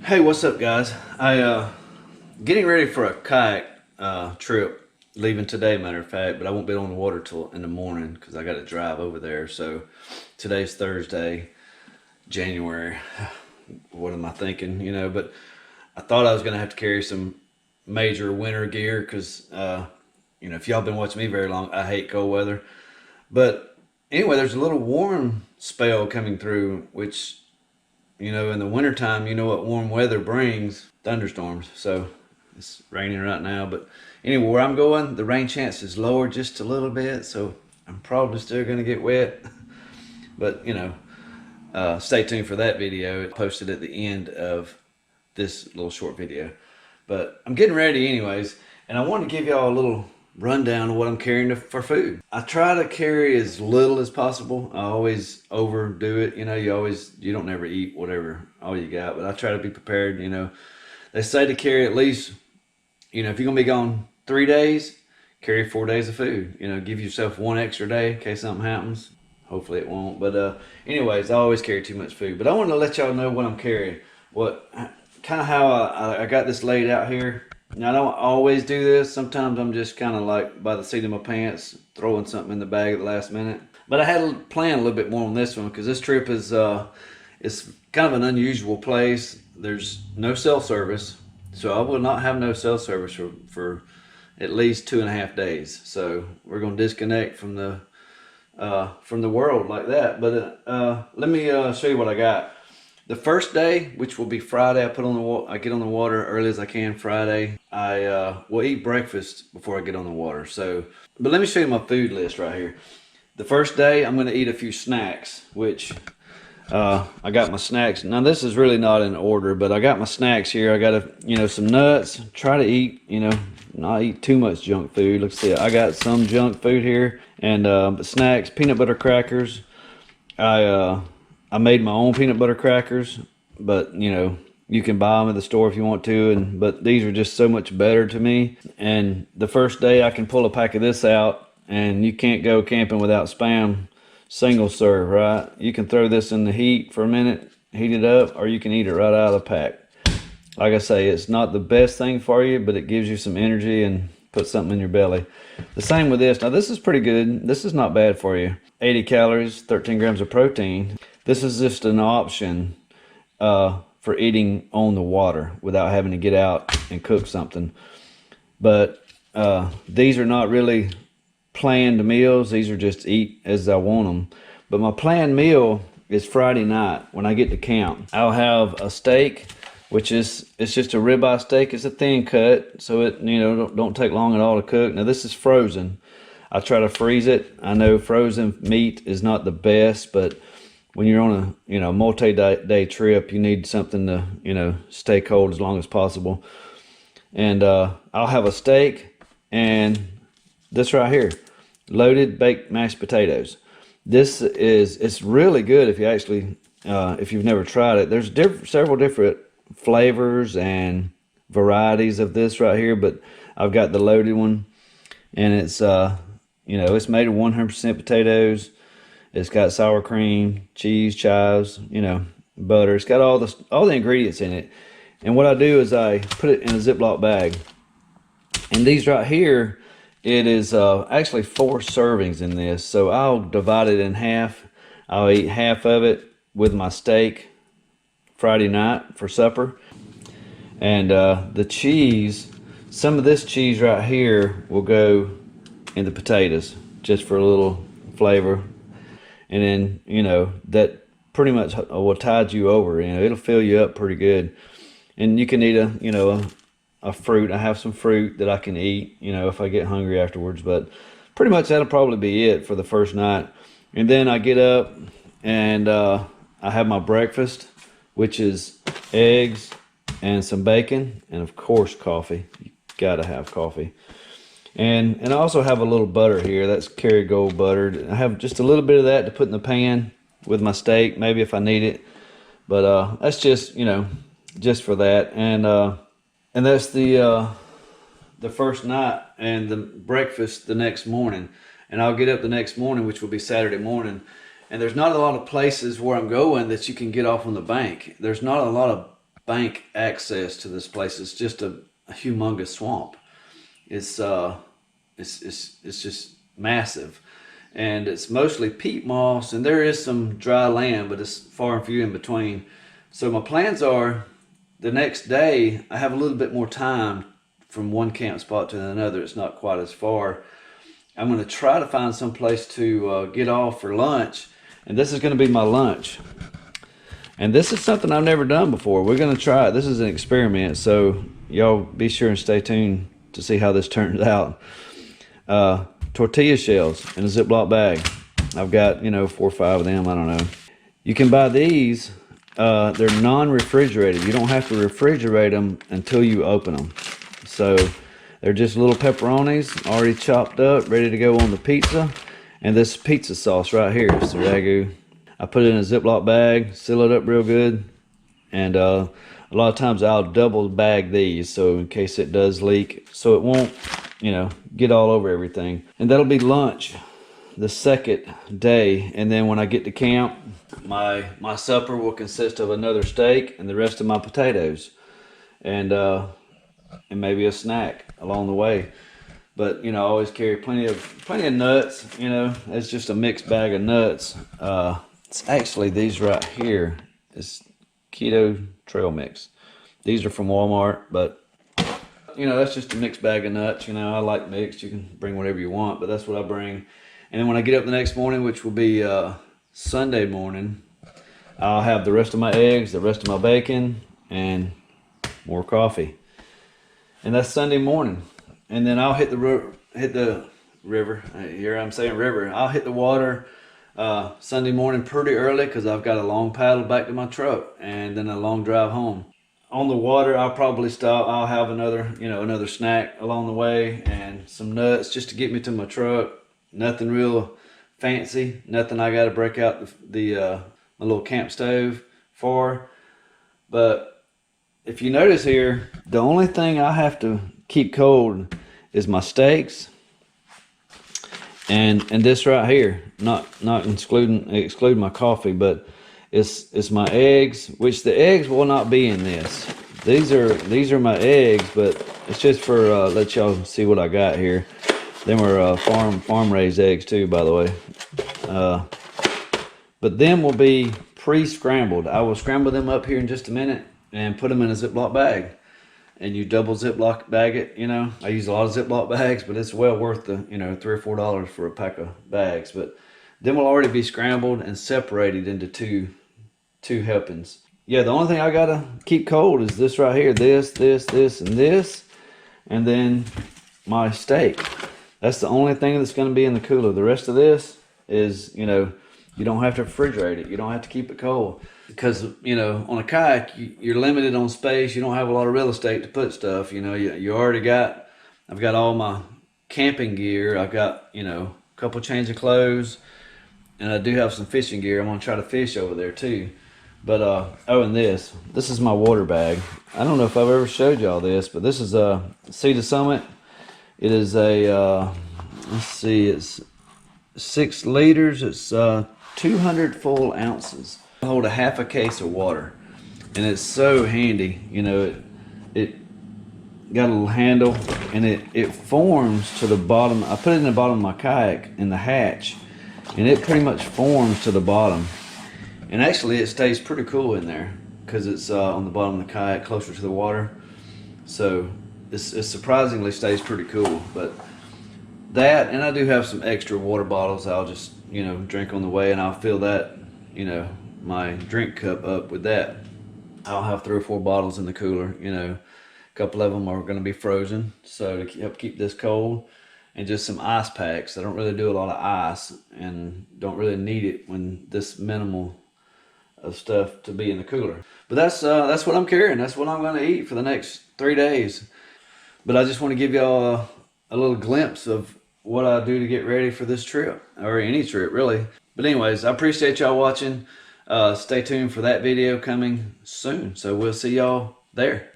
Hey, what's up, guys? Getting ready for a kayak trip, leaving today, matter of fact, but I won't be on the water till in the morning because I got to drive over there. So today's Thursday, January. What am I thinking? But I thought I was gonna have to carry some major winter gear because if y'all been watching me very long, I hate cold weather. But anyway, there's a little warm spell coming through, which in the wintertime, you know what warm weather brings? Thunderstorms. So it's raining right now. But anyway, where I'm going, the rain chance is lower just a little bit. So I'm probably still going to get wet. But, stay tuned for that video. It's posted at the end of this little short video. But I'm getting ready anyways. And I want to give y'all a little rundown of what I'm carrying for food. I try to carry as little as possible. I always overdo it. You don't never eat whatever all you got, but I try to be prepared. They say to carry at least, if you're gonna be gone 3 days, carry 4 days of food. Give yourself one extra day in case something happens. Hopefully it won't. But anyways, I always carry too much food. But I want to let y'all know what I'm carrying. Kind of how I got this laid out here. Now, I don't always do this. Sometimes I'm just kind of like by the seat of my pants, throwing something in the bag at the last minute. But I had planned a little bit more on this one because this trip is it's kind of an unusual place. There's no cell service, so I will not have no cell service for at least 2.5 days. So we're going to disconnect from the world like that. But let me show you what I got. The first day, which will be Friday, I get on the water early as I can Friday. I will eat breakfast before I get on the water. But let me show you my food list right here. The first day, I'm going to eat a few snacks, which I got my snacks. Now, this is really not in order, but I got my snacks here. I got some nuts. Try to eat, not eat too much junk food. Let's see, I got some junk food here, and snacks, peanut butter crackers. I made my own peanut butter crackers, but you can buy them at the store if you want to, but these are just so much better to me. And the first day I can pull a pack of this out, and you can't go camping without Spam single serve, right? You can throw this in the heat for a minute, heat it up, or you can eat it right out of the pack. Like I say, it's not the best thing for you, but it gives you some energy and put something in your belly. The same with this. Now, this is pretty good. This is not bad for you. 80 calories, 13 grams of protein. This is just an option for eating on the water without having to get out and cook something. But these are not really planned meals. These are just eat as I want them. But my planned meal is Friday night when I get to camp. I'll have a steak, it's just a ribeye steak. It's a thin cut, so it don't take long at all to cook. Now, this is frozen. I try to freeze it. I know frozen meat is not the best, but when you're on a multi-day trip, you need something to stay cold as long as possible. And I'll have a steak and this right here, loaded baked mashed potatoes. It's really good if you actually if you've never tried it. There's several different flavors and varieties of this right here, but I've got the loaded one, and it's it's made of 100% potatoes. It's got sour cream, cheese, chives, butter. It's got all the ingredients in it. And what I do is I put it in a Ziploc bag. And these right here, it is actually 4 servings in this. So I'll divide it in half. I'll eat half of it with my steak Friday night for supper. And the cheese, some of this cheese right here will go in the potatoes just for a little flavor. And then, that pretty much will tide you over. It'll fill you up pretty good. And you can eat a fruit. I have some fruit that I can eat, if I get hungry afterwards. But pretty much that'll probably be it for the first night. And then I get up and I have my breakfast, which is eggs and some bacon and, of course, coffee. You gotta have coffee. And I also have a little butter here. That's Kerrygold butter. I have just a little bit of that to put in the pan with my steak, maybe if I need it. But that's just, just for that. And that's the first night, and the breakfast the next morning. And I'll get up the next morning, which will be Saturday morning. And there's not a lot of places where I'm going that you can get off on the bank. There's not a lot of bank access to this place. It's just a humongous swamp. It's just massive, and it's mostly peat moss, and there is some dry land, but it's far and few in between. So my plans are the next day I have a little bit more time from one camp spot to another. It's not quite as far. I'm going to try to find some place to get off for lunch, and this is going to be my lunch. And this is something I've never done before. We're going to try it. This is an experiment, so y'all be sure and stay tuned to see how this turns out. Tortilla shells in a Ziploc bag. I've got, 4 or 5 of them, I don't know. You can buy these, they're non-refrigerated. You don't have to refrigerate them until you open them. So they're just little pepperonis already chopped up, ready to go on the pizza. And this pizza sauce right here is the ragu. I put it in a Ziploc bag, seal it up real good, and a lot of times I'll double bag these so in case it does leak, so it won't, get all over everything. And that'll be lunch the second day, and then when I get to camp, my supper will consist of another steak and the rest of my potatoes, and maybe a snack along the way. But I always carry plenty of nuts. It's just a mixed bag of nuts. It's actually these right here. It's keto trail mix. These are from Walmart, but that's just a mixed bag of nuts. I like mixed. You can bring whatever you want, but that's what I bring. And then when I get up the next morning, which will be Sunday morning, I'll have the rest of my eggs, the rest of my bacon, and more coffee. And that's Sunday morning. And then I'll hit the river. Here I'm saying river. I'll hit the water Sunday morning pretty early because I've got a long paddle back to my truck and then a long drive home. On the water, I'll probably stop. I'll have another snack along the way and some nuts just to get me to my truck. Nothing real fancy. Nothing I got to break out my little camp stove for. But if you notice here, the only thing I have to keep cold is my steaks and this right here. Not excluding my coffee, but it's my eggs, which the eggs will not be in this. These are my eggs, but it's just for let y'all see what I got here. Them are farm raised eggs too, by the way. But them will be pre-scrambled. I will scramble them up here in just a minute and put them in a Ziploc bag. And you double Ziploc bag it, I use a lot of Ziploc bags, but it's well worth the, $3 or $4 for a pack of bags. But them will already be scrambled and separated into two helpings. Yeah, the only thing I gotta keep cold is this right here. This, and this. And then my steak. That's the only thing that's gonna be in the cooler. The rest of this is, you don't have to refrigerate it. You don't have to keep it cold. Because, on a kayak, you're limited on space. You don't have a lot of real estate to put stuff. You already got, I've got all my camping gear. I've got, a couple change of clothes. And I do have some fishing gear. I'm going to try to fish over there too. But, and this is my water bag. I don't know if I've ever showed y'all this, but this is a To Summit. It is a, let's see, it's 6 liters. It's 200 full ounces. I hold a half a case of water, and it's so handy. It got a little handle, and it forms to the bottom. I put it in the bottom of my kayak in the hatch, and it pretty much forms to the bottom. And actually it stays pretty cool in there because it's on the bottom of the kayak closer to the water, so it surprisingly stays pretty cool. But that, and I do have some extra water bottles I'll just drink on the way, and I'll fill that my drink cup up with that. I'll have 3 or 4 bottles in the cooler. A couple of them are going to be frozen, so to help keep this cold, and just some ice packs. I don't really do a lot of ice and don't really need it when this minimal of stuff to be in the cooler. But that's what I'm carrying. That's what I'm going to eat for the next 3 days. But I just want to give y'all a little glimpse of what I do to get ready for this trip, or any trip really. But anyways, I appreciate y'all watching. Stay tuned for that video coming soon. So we'll see y'all there.